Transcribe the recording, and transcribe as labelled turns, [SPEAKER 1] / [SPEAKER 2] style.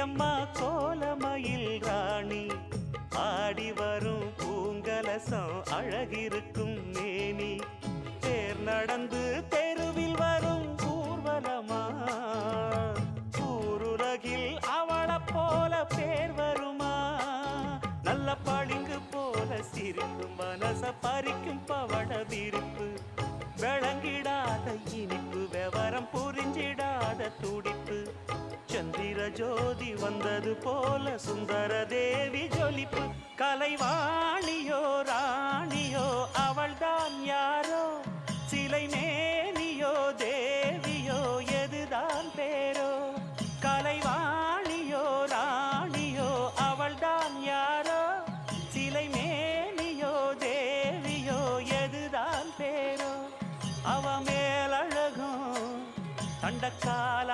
[SPEAKER 1] அம்மா கோலமயில் ராணி ஆடி வரும் பூங்கலசம் அழகிருக்கும் மேனி தேர் நடந்து தெருவில் வரும் ஊர்வலமா ஊருலகில் அவளை போல பேர் வருமா நல்ல பளிங்கு போல சிரிக்கும் மனச பறிக்கும் பவள விரிப்பு விளங்கிடாத இனிப்பு விவரம் புரிஞ்சிடாத துடிப்பு சந்திர ஜோதி வந்தது போல சுந்தர தேவி ஜொலிப்பு கலைவாணியோ ராணியோ அவள்தான் யாரோ சிலை மேனியோ தேவியோ எதுதான் பேரோ கலைவாணியோ ராணியோ அவள்தான் யாரோ சிலை மேனியோ தேவியோ எதுதான் பேரோ அவ மேலழகும் தண்டக்கால